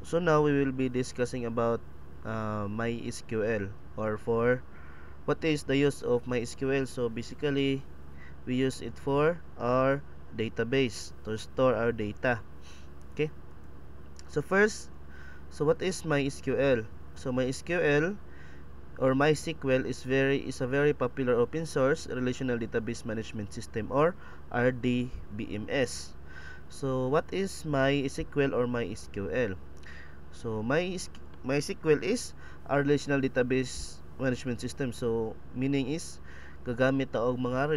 So now we will be discussing about MySQL, or for what is the use of MySQL. So basically, we use it for our database to store our data. Okay. So first, what is MySQL? So MySQL or MySQL is a very popular open source relational database management system, or RDBMS. So what is MySQL or MySQL? So MySQL is our relational database management system. So meaning is gagamit ta og mga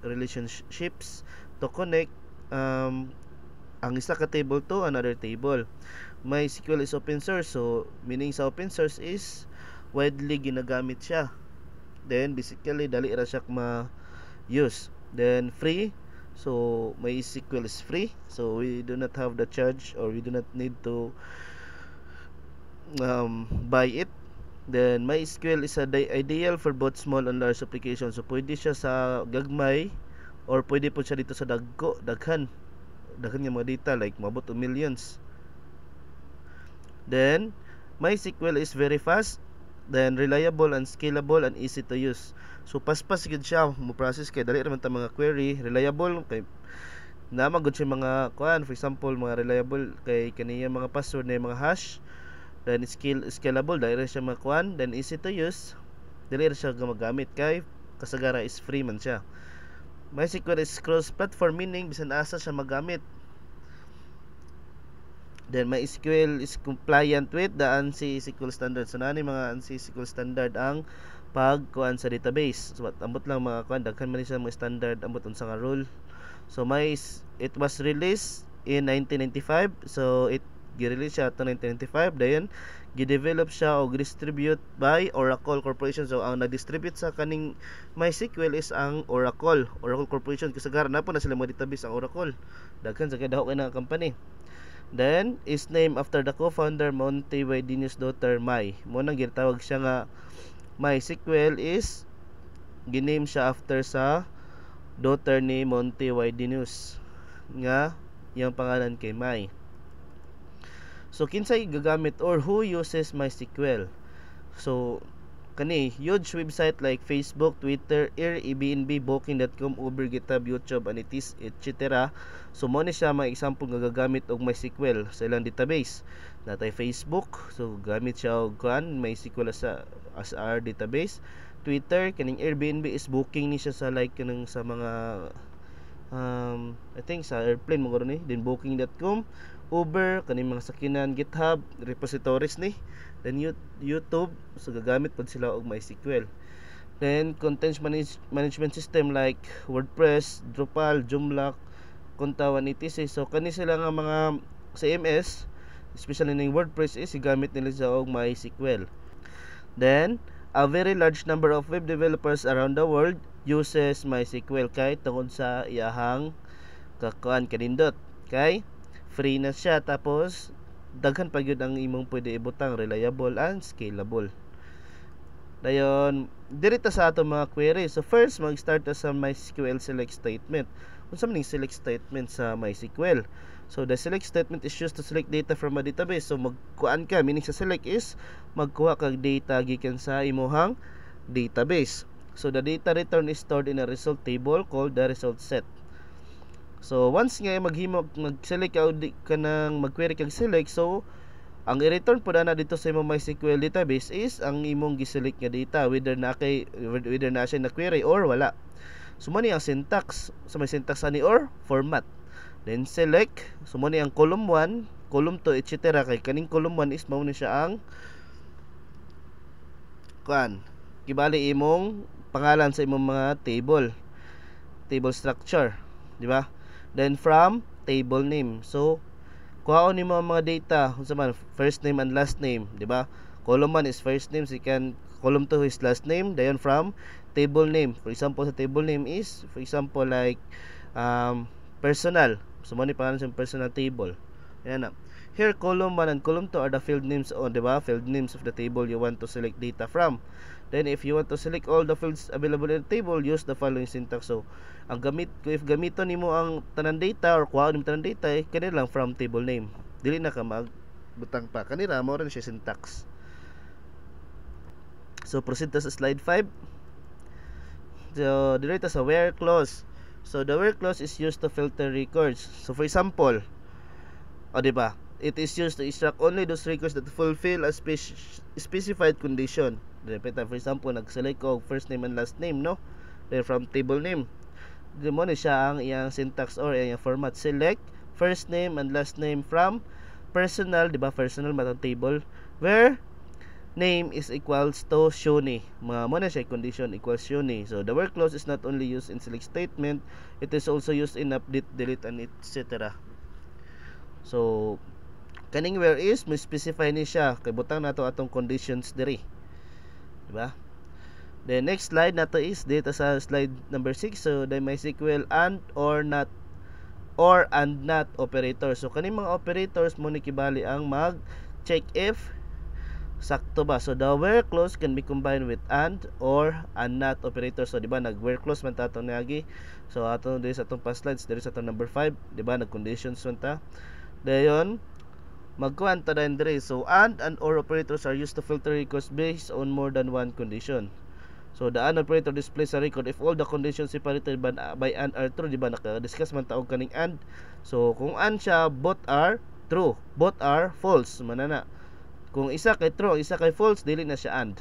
relationships to connect ang isa ka table to another table. MySQL is open source, so meaning sa open source is widely ginagamit siya. Then basically dali ra siya ma-use. Then free, so MySQL is free, so we do not have the charge, or we do not need to buy it. Then MySQL is ideal for both small and large applications. So pwede siya sa gagmay, or pwede po siya dito sa daghan nga mga data, like mabot o millions. Then MySQL is very fast, then reliable and scalable and easy to use. So paspas gid siya mo process, kay dali ra man ta mga query, reliable kay naman gud siya mga kuan, for example mga reliable kay kaniya mga password na mga hash. Then scalable, dali ra siya makuan, then easy to use, dili ra siya gamagamit kay kasagara is free man siya. MySQL is cross platform, meaning bisan asa siya magamit. Then MySQL is compliant with the ANSI SQL standard. So nani mga ANSI SQL standard ang pagkuan sa database. So ambot lang mga kuan, daghan man siya mga standard, ambot unsa nga rule. So it was released in 1995. So it gi-release siya to 1995, dayon gi-develop siya o distribute by Oracle Corporation. So ang nag-distribute sa kaning MySQL is ang Oracle Corporation, kasagaran na po na sila mga database ang Oracle, daghan sa kadaho kay na company. Then is named after the co-founder Monty Waidenius' daughter Mai. Mo nang gitawag siya nga MySQL is giname siya after sa daughter ni Monty Waidenius nga yung pangalan kay Mai. So kinsay gagamit or who uses MySQL? So kani huge website like Facebook, Twitter, Airbnb, Booking.com, Uber, GitHub, YouTube, and etc. So mo ni siya mga example nga gagamit og MySQL sa ilang database. Natay Facebook, so gamit siya og MySQL as our database. Twitter, kaning Airbnb is booking ni siya sa like kanang sa mga I think sa airplane mo garo ni. Then Booking.com, Uber, kaning mga sakinan, GitHub, repositories ni. Then YouTube, so gagamit pod sila og MySQL. Then content management system like WordPress, Drupal, Joomla, Kontawan, etc. So kani sila nga mga CMS, especially ning WordPress, is gamit nila sa og MySQL. Then a very large number of web developers around the world uses MySQL kay tungod sa iyahang kakuan kanindot, kay free na siya, tapos daghan pa gyud ang imong pwede ibutang, reliable and scalable. Dayon dirita sa ato mga query. So first mag-start sa MySQL select statement. Unsa man ning select statement sa MySQL? So the select statement is used to select data from a database. So magkuan ka, meaning sa select is magkuha kag data gikan sa imong database. So the data return is stored in a result table called the result set. So once nga mag-select ka nang mag-query kag select, so ang i-return po na dito sa imong MySQL database is ang imong gi-select nga data, whether na siya na query or wala. So mo ni ang syntax, so may syntax ani or format. Then select, so mo ni ang column 1, column 2, etc. Kay kaning column 1 is mao ni siya ang kibali imong pangalan sa imong mga table structure, di ba? Then from table name, so kuhaon nimo ang mga data unsa man, first name and last name, di ba? Column 1 is first name, second column 2 is last name. Dayon from table name, for example sa table name is for example like personal, so mo ni pangalan sa personal table. Ayan na. Here column 1 and column 2 are the field names, di ba? Field names of the table you want to select data from. Then if you want to select all the fields available in the table, use the following syntax. So ang if gamiton nimo ang tanan data or kuhaon nimo tanan data, kani lang from table name. Dili na ka butang pa kanira mo rin siya syntax. So proceed to sa slide 5. So dito sa where clause. So the where clause is used to filter records. So for example, di ba? It is used to extract only those records that fulfill a specified condition. For example, nag-select ko first name and last name, no? Then from table name. Di mo ni siya ang iyang syntax or iyang format. Select first name and last name from personal, di ba? Personal matang table where name is equals to Shoni. Mga mo na siya condition equals Shoni. So the where clause is not only used in select statement, it is also used in update, delete, and etc. So kaning where is mo specify ni siya kay butang nato atong conditions diri, di ba? The next slide nato is dito sa slide number 6. So the MySQL and or not or and not operator. So kaning mga operators mo ni kibali ang mag check if sakto ba. So the where clause can be combined with and or and not operator. So di ba nag where clause man tatong niagi. So ato diri sa atong past slides diri sa atong number 5, di ba nag conditions man ta. Dayon magkuan ta din diri. So and or operators are used to filter records based on more than one condition. So the and operator displays a record if all the conditions separated by and are true, di ba naka-discuss man taog kaning and. So kung and siya, both are true, both are false manana. Kung isa kay true, isa kay false, dili na siya and.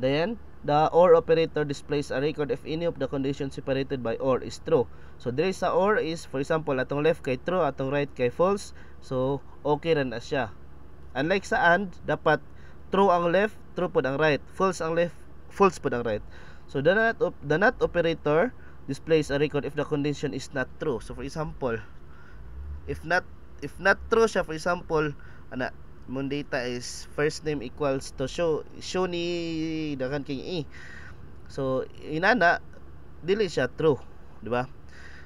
Then the or operator displays a record if any of the conditions separated by or is true. So diri sa or is, for example, atong left kay true, atong right kay false. So okay ra na siya. Unlike sa and, dapat true ang left, true pod ang right. False ang left, false pod ang right. So the not operator displays a record if the condition is not true. So for example, if not true siya, for example, ana mong data is first name equals to show ni dakan king e. So inana dili siya true, di ba?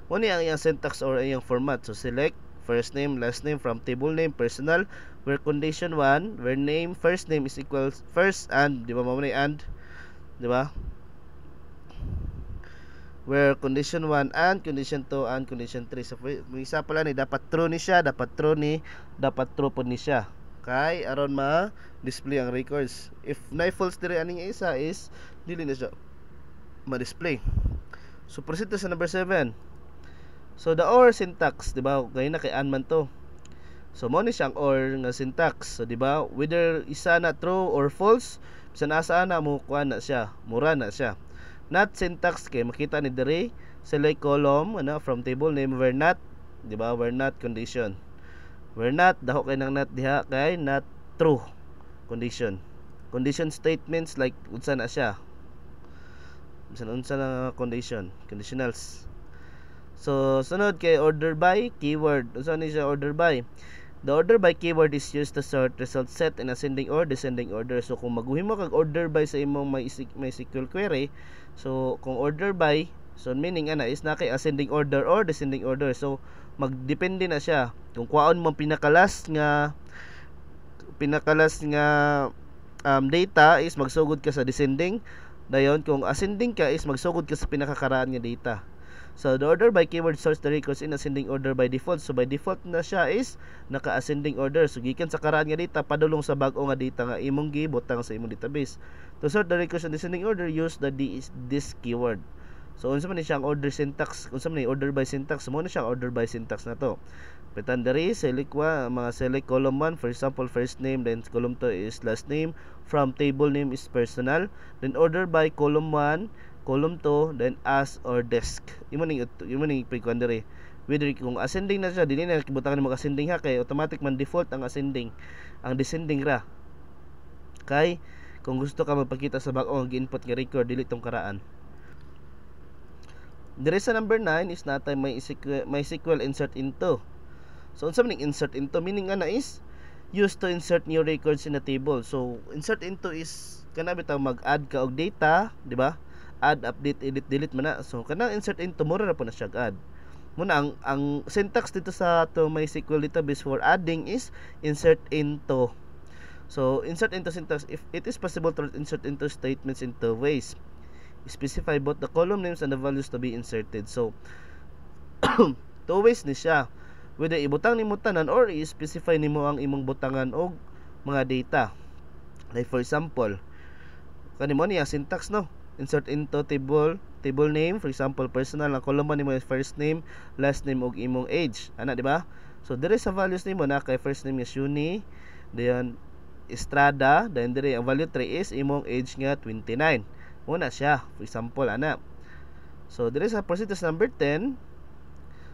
Mo ni ang iyang syntax or iyang format. So select first name, last name from table name, personal, where condition 1, where name, first name is equals first and, di ba mo ni and, di ba? Where condition 1 and condition 2 and condition 3. So may isa pala ni dapat true ni siya, dapat true pod ni siya. Kay aron ma-display ang records. If na false diri aning isa is dili na siya ma-display. So proceed to sa number 7. So the or syntax, di ba? Gaya na kay and man to. So mo ni siyang or nga syntax. So di ba? Whether isa na true or false, bisan asa na mo kuan na siya, mura na siya. Not syntax kay makita ni diri select column from table name where not, di ba? Where not condition. Where not daho kay nang not diha kay not true condition. Condition statements like unsa na siya. Bisan unsa na condition, conditionals. So sunod kay order by keyword. Unsa ni siya order by? The order by keyword is used to sort result set in ascending or descending order. So kung maghuhimo kag order by sa imong MySQL query, so kung order by, so meaning ana is na kay ascending order or descending order. So magdepende na siya kung kuhaon mo pinakalas nga data is magsugod ka sa descending. Dayon kung ascending ka is magsugod ka sa pinakakaraan nga data. So the order by keyword sorts the records in ascending order by default. So by default na siya is naka-ascending order. So gikan sa karaan nga data padulong sa bag-o nga data nga imong gibutang sa imong database. To sort the records in descending order, use the this keyword. So unsa man ni siyang order syntax? Unsa man ni order by syntax? Mo na siyang order by syntax na to. Petan diri select mga select column 1, for example first name, then column 2 is last name, from table name is personal, then order by column 1, column 2, then as or desk. Imo ning pikuan diri. Whether kung ascending na siya, dili na kibutangan mo ascending ha kay automatic man default ang ascending. Ang descending ra. Kay kung gusto ka magpakita sa bag-o nga gi-input nga record dili tong karaan. Diri sa number 9 is natay MySQL insert into. So unsa man insert into? Meaning ana is used to insert new records in a table. So insert into is kana bitaw mag-add ka og data, di ba? Add, update, edit, delete man na. So kanang insert into mura ra po na siya add. Muna ang syntax dito sa to MySQL database for adding is insert into. So insert into syntax, if it is possible to insert into statements in two ways. Specify both the column names and the values to be inserted. So two ways ni siya. whether ibutang nimo tanan or i-specify nimo ang imong butangan og mga data. Like for example, kanimo niya syntax no, insert into table name, for example personal, ang column nimo is first name, last name ug imong age, ana di ba? So dire sa values nimo na kay first name is Yuni, then Estrada, then dire ang value 3 is imong age nga 29. Muna siya, for example ana. So dire sa procedure number 10,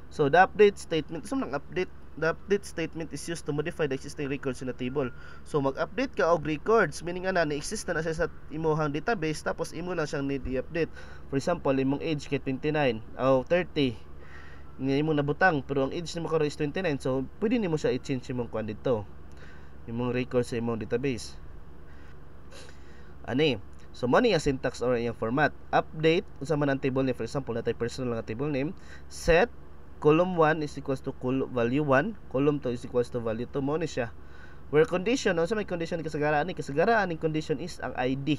so the update statement, so update, the update statement is used to modify the existing records in the table. So mag-update ka og records, meaning ana na-exist na siya sa imong database, tapos imo lang siyang need i-update. For example, imong age kay 29 o 30 nga imong nabutang, pero ang age nimo karon is 29, so pwede nimo siya i-change imong kuan dito, imong records sa imong database. Ani, so mo ni ang syntax or iyang format. Update unsa man ang table name, for example natay personal nga table name, set column 1 is equals to value 1, column 2 is equals to value 2, mo ni siya. Where condition, unsa may condition kasagaraan ni? Kasagaraan ning condition is ang ID,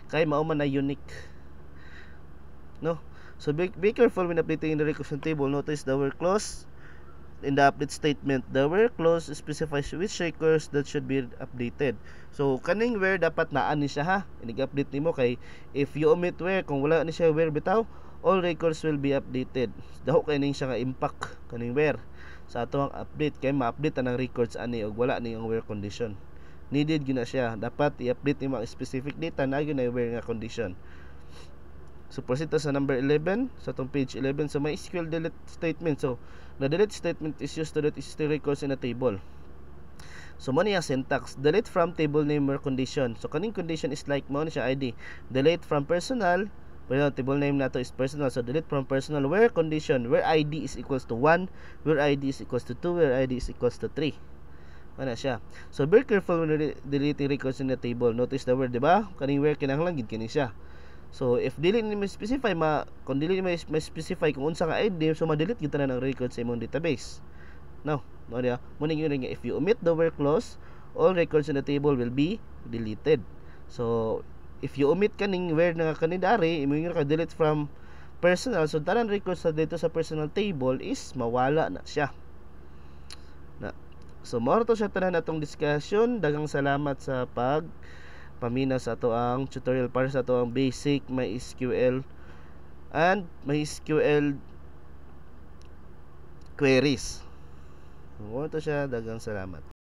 kay mao man na unique, no? So be careful when updating the records in table. Notice the where clause in the update statement. The where clause specifies which records that should be updated. So kaning where dapat naa ni siya ha, inig-update nimo kay if you omit where, kung wala ni siya where bitaw, all records will be updated. Daho kay ning siya nga impact kaning where sa ato ang update, kay ma-update ang records ani og wala ning where condition. Needed gyud na siya, dapat i-update nimo ang specific data na gyud na where nga condition. So proceed sa number 11, sa itong page 11. So may SQL delete statement. So the delete statement is used to delete existing records in a table. So mo niya syntax, delete from table name or condition. So kaning condition is like mo ni siya ID, delete from personal, pero table name nato is personal, so delete from personal where condition, where ID is equals to 1, where ID is equals to 2, where ID is equals to 3. Mana siya. So be careful when deleting records in the table. Notice the word, di ba? Kaning where kinahanglan gid kini siya. So if dili ni specify, kung dili ni specify kung unsa nga ID, so ma-delete gyud tanan ang records sa imong database. No dia. Muning yun nga, if you omit the where clause, all records in the table will be deleted. So if you omit kaning where nga kanidari, imo yung ka-delete from personal, so tanan records sa dito sa personal table is mawala na siya. Na. So mao to siya tanan atong discussion. Daghang salamat sa paminaw sa ato ang tutorial para sa ato ang basic MySQL and MySQL queries. Mao to siya, daghang salamat.